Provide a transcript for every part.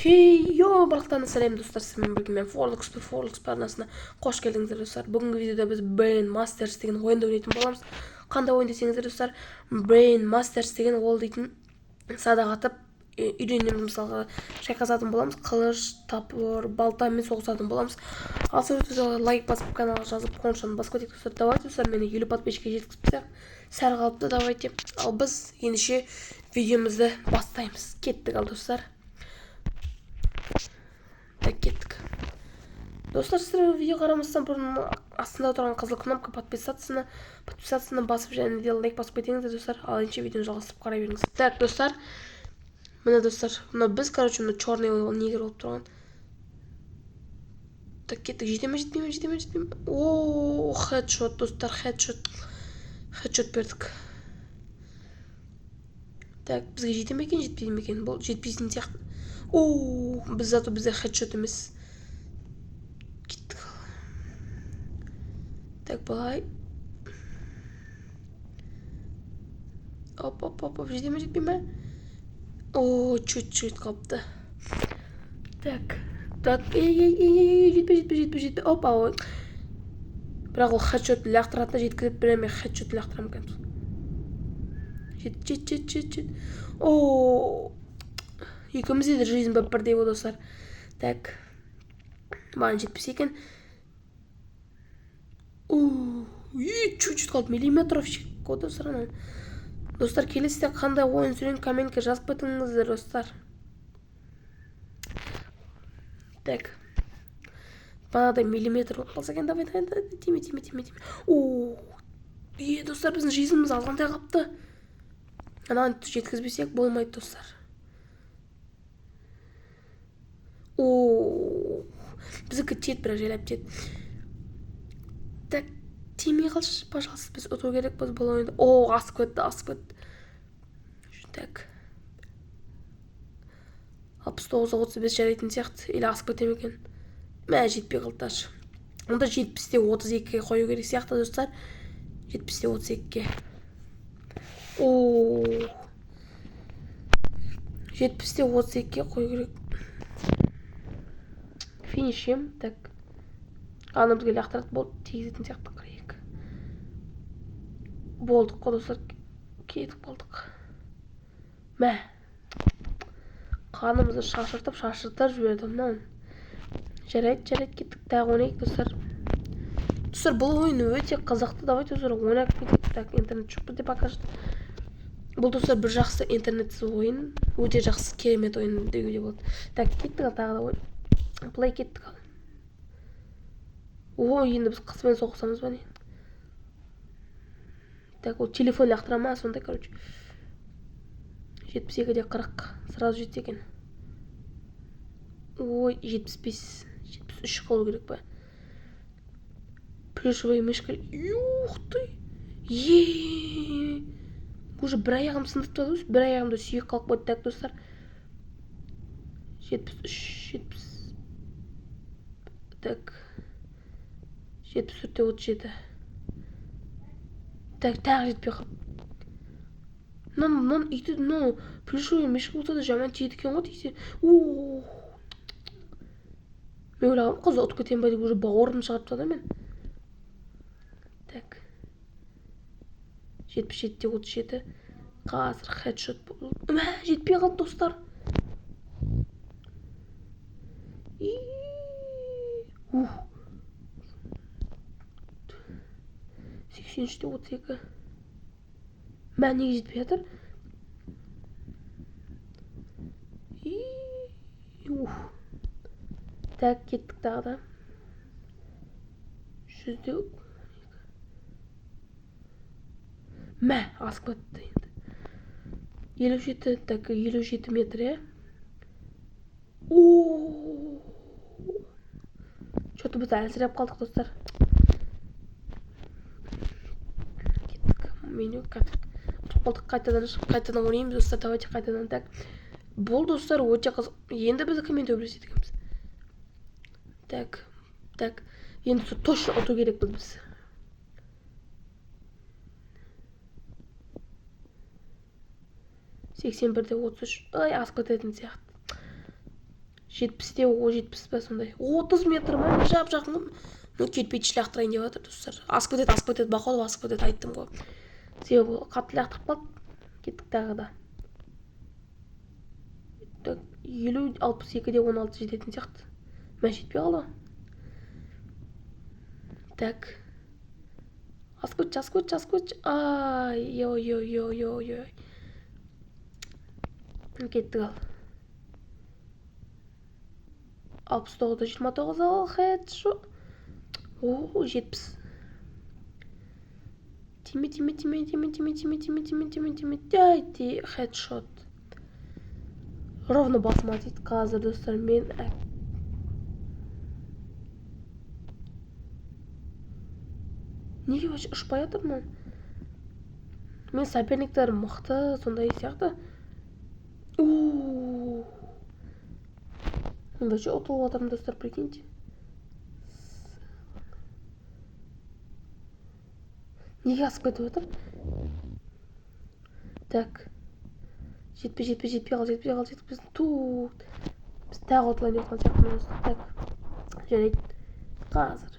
Хейо, барлықтарына сәлем достар, сізбен бірге мен Forlux арнасына қош келдіңіздер достар. Бүгінгі видеода біз Brain Masters деген ойынды ойнайтын боламыз. Қандай ойын десеңіздер достар, Brain Masters деген ол дейтін садақ атып үйренеміз, мысалға шайқасатын боламыз, қылыш, тапыр, балтамен соғысатын боламыз. Ал сөйтіп лайк басып, каналға жазып, қоңыршаны басып кетейік достар. Давайте достар, мені 50 подписчикке жеткізсек, сәл қалыпты, давайте. Ал біз ендеше видеомызды бастаймыз. Кеттік ал достар. Кеттік. Достар, сіздер видео қарамастан бұрын астында отырған қызыл кнопка подписаться басып және де лайк басып кетіңіздер достар. Ал ендеше видеоны жалғастырып қарай беріңіз. Так, достар. Міне достар, мына біз, мына черный ол негр болып тұрған. Так, кеттік. Жетеме. О, хедшот достар, хедшот бердік. Так, бізге жете ме екен, жетпейді ме екен? Бұл жетпейтін сияқты. О, бізде хедшот емес. Кеттік. Так, былай. Оп, жете ме, жетпей ме? О, чуть-чуть қалыпты. Так, жетпей. Опа, ой. Бірақ ол хедшотты лақтыратына жеткізіп бере ме, хедшотты лақтырам екен. Жет. О, екеумізде де жизнь бап бірдей болды достар. Так, маған жетпесе екен. Чуть-чуть қалды, миллиметровчик коды сырынан. Достар, келесіде қандай ойын сүрен комментке жазып кетіңіздер достар. Так, бағадай миллиметр болып қалса екен, давай, тиме. Достар, біздің жизніміз азғандай қапты. Ананы жеткізбесек болмайды достар. Біздікі тет, бірақ жайлап тет. Так, тимей қалшы, пожалуйста, біз ұту керек біз бұл ойынды. Асып кетті. Так, 69-35 жарайтын сияқты, или асып кетем екен. Мә, жетпей қалды. Онда 70-те 32-ге қою керек сияқты достар. 70-те 32-ге. 70-те 32-ге қою керек. Финишем. Так, анымызға лақтырат болды, тегізетін сияқты қырайық. Болдық қой достар, кетіп болдық. Мә, қанымызды шашыртып жібердім. Жарайды, кеттік, тағы ойнайық достар. Достар, бұл ойын өте қызықты, давайте достар ойнап кетейік. Так, интернет жоқ бізде пока что. Бұл достар бір жақсы интернетсіз ойын, өте жақсы керемет ойын деуге болады. Так, кеттік ал тағы да ойын. Плей кеттік ал. Енді біз қысымен соғысамыз ба не? Так, ол телефон лақтыра ма, сондай, 72-де 40, сразу жетсе екен. 75, 73 қалу керек па? Плюшевый мышка. Ух ты! Уже бір аяғым сындырып тұрды, бір аяғымда сүйек қалып қойды. Так, достар. 73, Так, 74-те 37. Так, тағы жетпей қалып. Плюшевый мышка болса да жаман тиеді екен ғой дейсен. Мен ойлағам, қыз ұтып кетем ба деп, уже бауырым шығарып тұрды мен. Так, 77-те 37. Қазір хедшот болды. Жетпей қалды достар. 83-те 32. Неге жетпей жатыр? Так, кеттік тағы да. 100-де. Асып кетті енді. 57, так, 57 метр, Что-то біз әлсіреп қалдық достар. Кеттік. Меню ұтып қалдық, қайтадан ойнаймыз достар, давайте қайтадан. Так, бұл достар өте қызық. Енді бізді кіммен төбелесетініміз. Так, енді точно ұту керек біз. 81-де 33. Асып кететін сияқты. 70'те o 70 па сондай. 30 метр ма? Жап-жақын. Ну кетпейді лақтырайын деп жатыр достар. Асып кетеді, бақылап асып кетеді, айттым ғой. Себебі қатты лақтырып қалды. Кеттік тағы да. 50 62-де 16 жететін сияқты. Мә жетпей қалды. Так. Асып кетші. Ай, ой. Кеттік ал. 69-да 29 ал, хедшот. О, 70. Тиме. Дайте хедшот. Ровно басыма дейді. Қазір достар мен неге ұшпай жатырмын? Мен соперниктерім мықты, сондай сияқты. Мен вообще ұтылып жатырмын достар, прикиньте. Неге асып кетіп отыр? Так. Жетпей қал. Тут. Біз тағы ұтылайын деп отқан сияқтымыз. Так. Жарайды. Қазір.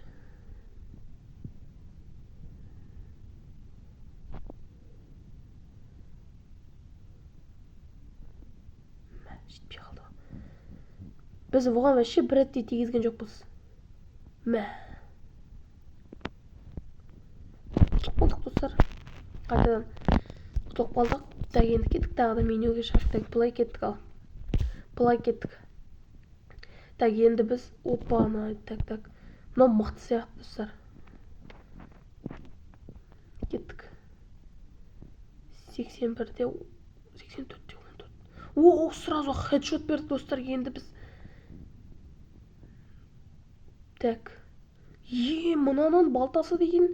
Жетпей қалды. Біз бұған вообще бір рет те тигізген жоқпыз. Мә. Ұтылдық достар. Қайтадан ұтылып қалдық. Так, енді кеттік тағы да менюге шаштық. Бұлай кеттік ал. Так, енді біз опаны. Так. Мынау мықты сияқты достар. Кеттік. 81-де 84-де 14. О, сразу хедшот бердік достар. Енді біз. Так. Мынаның балтасы деген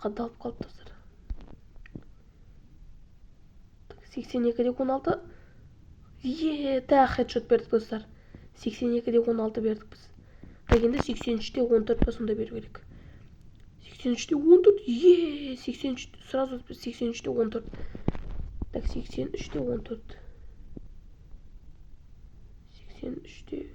қадалып қалып достар. 82-де 16. Так, хедшот бердік достар. 82-де 16 бердік біз. Так, енді 83-де 14 па сонда беру керек. 83-де 14. 83, сразу 83-де 14. Так, 83-де 14. 83-де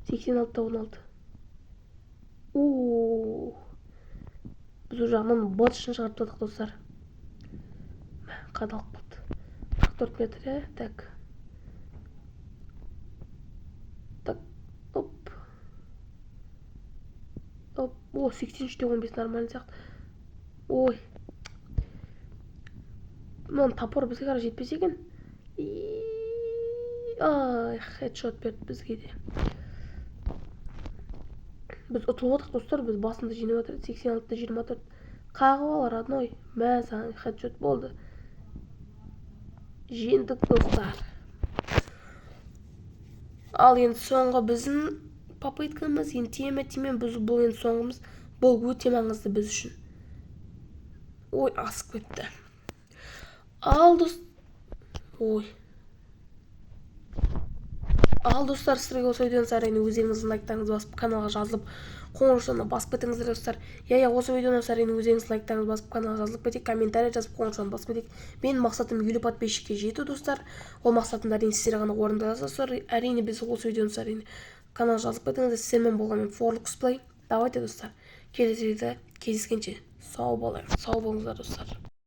86-да 16. Біз уже жағынан батышын шығарып тадық достар. Қадалып қалды. 44 метр, так. Оп. О, 83-де 15 нормально сияқты. Ой. Мынаның топор бізге қара жетпес екен. Ай, хедшот берді бізге де. Біз ұтылып отық достар, біз басында жинап отыр. 86-да 24. Қағып алар родной. Мә, саған хедшот болды. Жеңдік достар. Ал енді соңғы біздің попыткамыз, енді темен біз бұл енді соңғымыз. Бұл өте маңызды біз үшін. Ой, асып кетті. Ал достар, сіздерге осы видеоны сарайын өзіңіздің лайктарыңызды басып, каналға жазылып, қоңырауына басып кетіңіздер достар. Осы видеоны сарайын өзіңіздің лайктарыңызды басып, каналға жазылып кетейік, комментарий жазып, қоңырауына басып кетейік. Менің мақсатым 50 подписчикке жету достар. Ол мақсатымды әрине сіздер ғана орындаласыздар. Әрине біз осы видеоны сарайын каналға жазылып кетіңіздер. Сіздермен болған мен ForluxPlay. Давайте достар, келесі видеода кездескенше сау болыңыздар достар.